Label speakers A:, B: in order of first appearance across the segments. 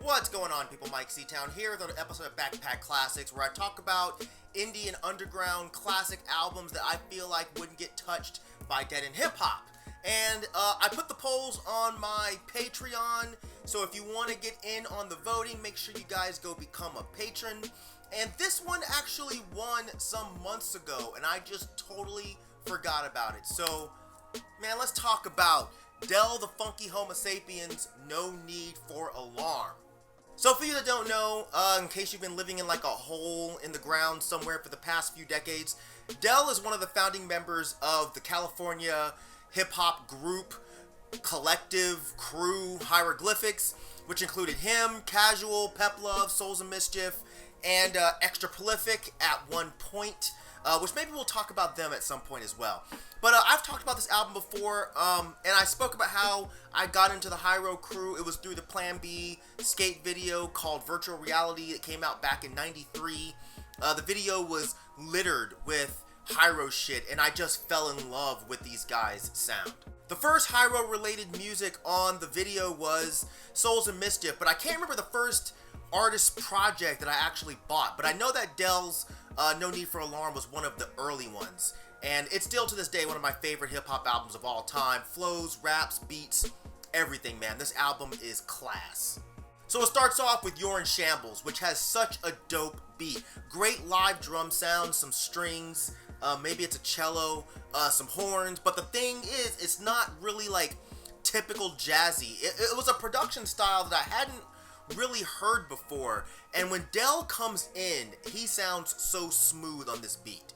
A: What's going on, people? Myke C-Town here with another episode of Backpack Classics, where I talk about indie and underground classic albums that I feel like wouldn't get touched by dead end hip-hop. And I put the polls on my Patreon, so if you want to get in on the voting, make sure you guys go become a patron. And this one actually won some months ago, and I just totally forgot about it. So, man, let's talk about Del the Funky Homosapiens, No Need for Alarm. So for you that don't know, in case you've been living in like a hole in the ground somewhere for the past few decades, Del is one of the founding members of the California hip-hop group, collective, crew, Hieroglyphics, which included him, Casual, Pep Love, Souls of Mischief, and Extra Prolific at one point, which maybe we'll talk about them at some point as well. But I've talked about this album before, and I spoke about how I got into the Hyro crew. It was through the Plan B skate video called Virtual Reality. It came out back in '93. The video was littered with Hyro shit, and I just fell in love with these guys' sound. The first Hyro related music on the video was Souls of Mischief, but I can't remember the first artist project that I actually bought. But I know that Del's No Need for Alarm was one of the early ones. And it's still to this day one of my favorite hip-hop albums of all time. Flows, raps, beats, everything, man. This album is class. So it starts off with You're in Shambles, which has such a dope beat. Great live drum sound, some strings, maybe it's a cello, some horns. But the thing is, it's not really like typical jazzy. It was a production style that I hadn't really heard before. And when Del comes in, he sounds so smooth on this beat.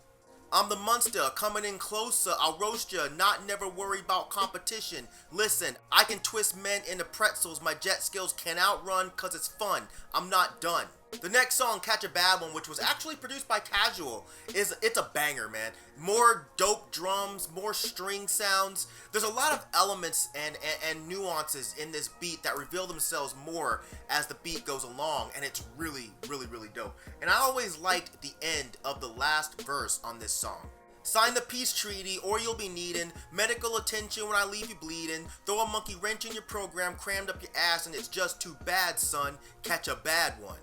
A: I'm the monster, coming in closer, I'll roast ya, not never worry about competition. Listen, I can twist men into pretzels, my jet skills can outrun, cause it's fun, I'm not done. The next song, Catch a Bad One, which was actually produced by Casual, it's a banger, man. More dope drums, more string sounds. There's a lot of elements and nuances in this beat that reveal themselves more as the beat goes along, and it's really, really, really dope. And I always liked the end of the last verse on this song. Sign the peace treaty or you'll be needing medical attention when I leave you bleeding. Throw a monkey wrench in your program, crammed up your ass, and it's just too bad, son. Catch a bad one.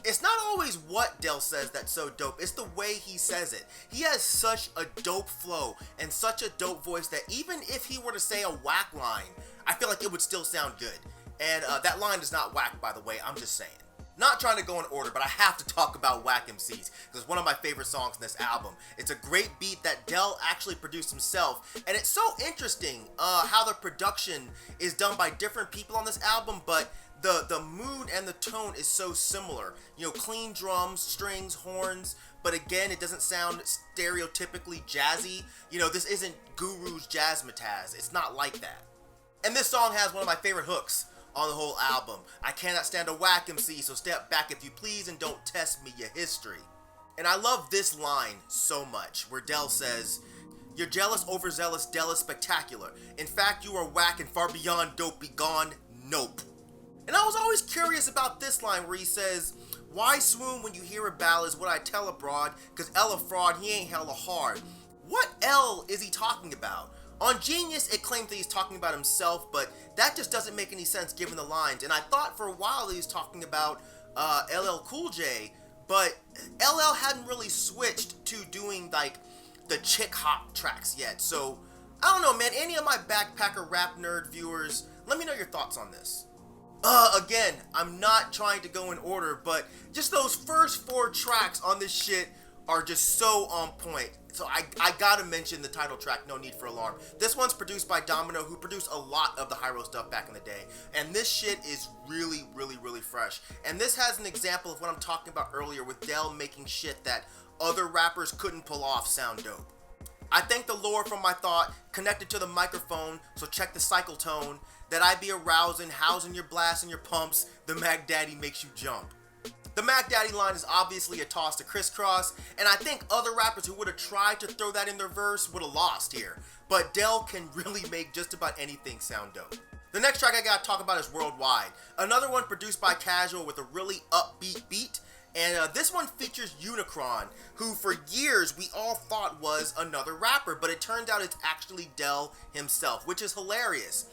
A: It's not always what Del says that's so dope, it's the way he says it. He has such a dope flow and such a dope voice that even if he were to say a whack line, I feel like it would still sound good. And that line is not whack, by the way, I'm just saying. Not trying to go in order, but I have to talk about Whack MCs, because it's one of my favorite songs in this album. It's a great beat that Del actually produced himself, and it's so interesting how the production is done by different people on this album, but the mood and the tone is so similar. You know, clean drums, strings, horns, but again, it doesn't sound stereotypically jazzy. You know, this isn't Guru's jazzmatazz. It's not like that. And this song has one of my favorite hooks on the whole album. I cannot stand a whack MC, so step back if you please and don't test me your history. And I love this line so much, where Del says, "You're jealous, overzealous, Del is spectacular. In fact, you are whack and far beyond dope, be gone, nope." And I was always curious about this line where he says, "Why swoon when you hear a ballad is what I tell abroad, cause L a fraud, he ain't hella hard." What L is he talking about? On Genius, it claims that he's talking about himself, but that just doesn't make any sense given the lines. And I thought for a while that he was talking about LL Cool J, but LL hadn't really switched to doing like the chick hop tracks yet. So I don't know, man. Any of my backpacker rap nerd viewers, let me know your thoughts on this. Again, I'm not trying to go in order, but just those first 4 tracks on this shit are just so on point. So I gotta mention the title track, No Need for Alarm. This one's produced by Domino, who produced a lot of the Hyro stuff back in the day. And this shit is really, really, really fresh. And this has an example of what I'm talking about earlier with Del making shit that other rappers couldn't pull off sound dope. I think the lore from my thought connected to the microphone, so check the cycle tone. That I be arousing, housing your blasts and your pumps, the Mac Daddy makes you jump. The Mac Daddy line is obviously a toss to Crisscross, and I think other rappers who would have tried to throw that in their verse would have lost here. But Del can really make just about anything sound dope. The next track I gotta talk about is Worldwide. Another one produced by Casual with a really upbeat beat. And this one features Unicron, who for years we all thought was another rapper, but it turned out it's actually Del himself, which is hilarious.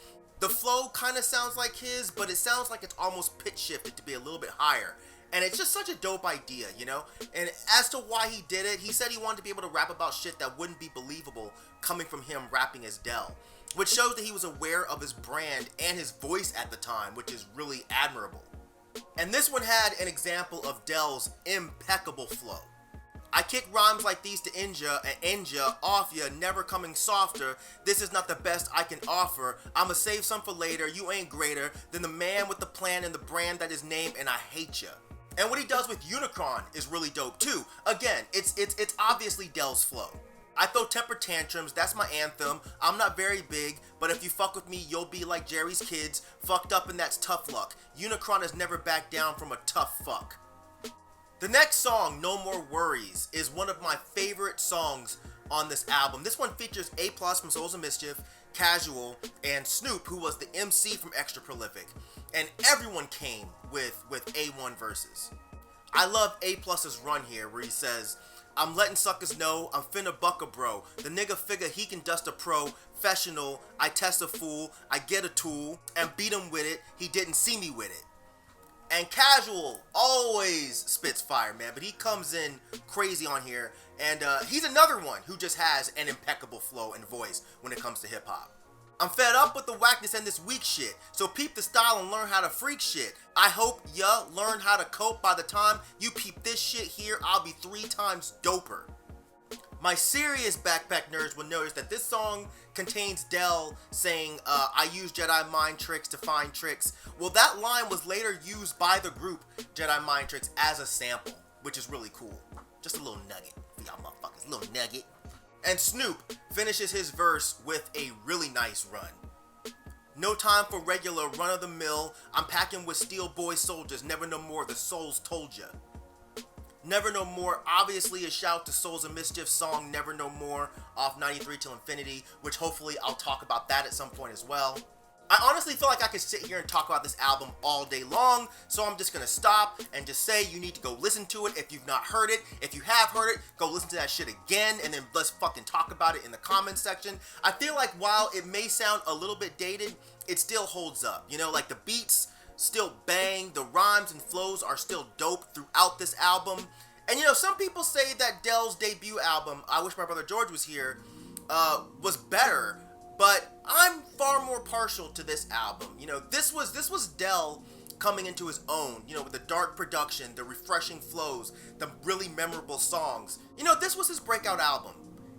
A: The flow kind of sounds like his, but it sounds like it's almost pitch shifted to be a little bit higher. And it's just such a dope idea, you know? And as to why he did it, he said he wanted to be able to rap about shit that wouldn't be believable coming from him rapping as Del, which shows that he was aware of his brand and his voice at the time, which is really admirable. And this one had an example of Del's impeccable flow. I kick rhymes like these to Inja, and Inja, off ya, never coming softer. This is not the best I can offer. I'ma save some for later. You ain't greater than the man with the plan and the brand that is named, and I hate ya. And what he does with Unicron is really dope too. Again, it's obviously Del's flow. I throw temper tantrums, that's my anthem. I'm not very big, but if you fuck with me, you'll be like Jerry's kids. Fucked up and that's tough luck. Unicron has never backed down from a tough fuck. The next song, No More Worries, is one of my favorite songs on this album. This one features A+ from Souls of Mischief, Casual, and Snoop, who was the MC from Extra Prolific. And everyone came with A1 verses. I love A+'s run here where he says, I'm letting suckers know I'm finna buck a bro. The nigga figure he can dust a professional. I test a fool, I get a tool, and beat him with it. He didn't see me with it. And Casual always spits fire, man, but he comes in crazy on here, and he's another one who just has an impeccable flow and voice when it comes to hip-hop. I'm fed up with the whackness and this weak shit, so peep the style and learn how to freak shit. I hope ya learn how to cope. By the time you peep this shit here, I'll be 3 times doper. My serious backpack nerds will notice that this song contains Del saying, I use Jedi mind tricks to find tricks. Well, that line was later used by the group Jedi Mind Tricks as a sample, which is really cool. Just a little nugget for y'all motherfuckers, a little nugget. And Snoop finishes his verse with a really nice run. No time for regular run-of-the-mill. I'm packing with steel boy soldiers. Never no more, the souls told ya. Never No More, obviously a shout to Souls of Mischief song Never No More off 93 Till Infinity, which hopefully I'll talk about that at some point as well. I honestly feel like I could sit here and talk about this album all day long, so I'm just gonna stop and just say you need to go listen to it if you've not heard it. If you have heard it, go listen to that shit again, and then let's fucking talk about it in the comments section. I feel like while it may sound a little bit dated, it still holds up. You know, like the beats still bang, the rhymes and flows are still dope throughout this album. And you know, some people say that Del's debut album, I Wish My Brother George Was Here, was better, but I'm far more partial to this album. You know, this was Del coming into his own, you know, with the dark production, the refreshing flows, the really memorable songs. You know, this was his breakout album.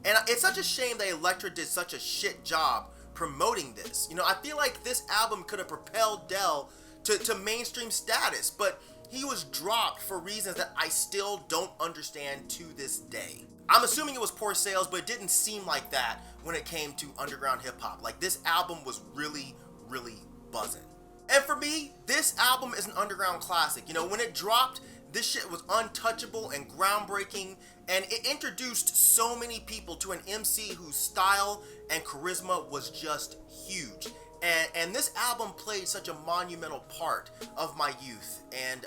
A: And it's such a shame that Elektra did such a shit job promoting this. You know, I feel like this album could have propelled Del to mainstream status, but he was dropped for reasons that I still don't understand to this day. I'm assuming it was poor sales, but it didn't seem like that when it came to underground hip-hop. Like, this album was really, really buzzing. And for me, this album is an underground classic. You know, when it dropped, this shit was untouchable and groundbreaking, and it introduced so many people to an MC whose style and charisma was just huge. And this album played such a monumental part of my youth. And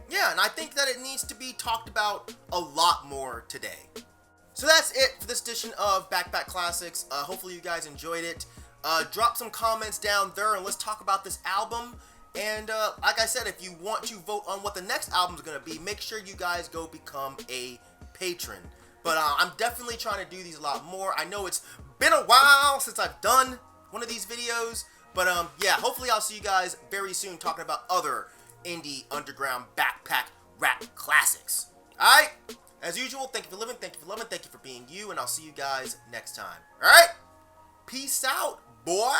A: yeah, and I think that it needs to be talked about a lot more today. So that's it for this edition of Backpack Classics. Hopefully you guys enjoyed it. Drop some comments down there and let's talk about this album. And like I said, if you want to vote on what the next album is going to be, make sure you guys go become a patron. But I'm definitely trying to do these a lot more. I know it's been a while since I've done one of these videos, but yeah, hopefully I'll see you guys very soon talking about other indie underground backpack rap classics. Alright, as usual, thank you for living, thank you for loving, thank you for being you, and I'll see you guys next time. Alright, peace out, boy.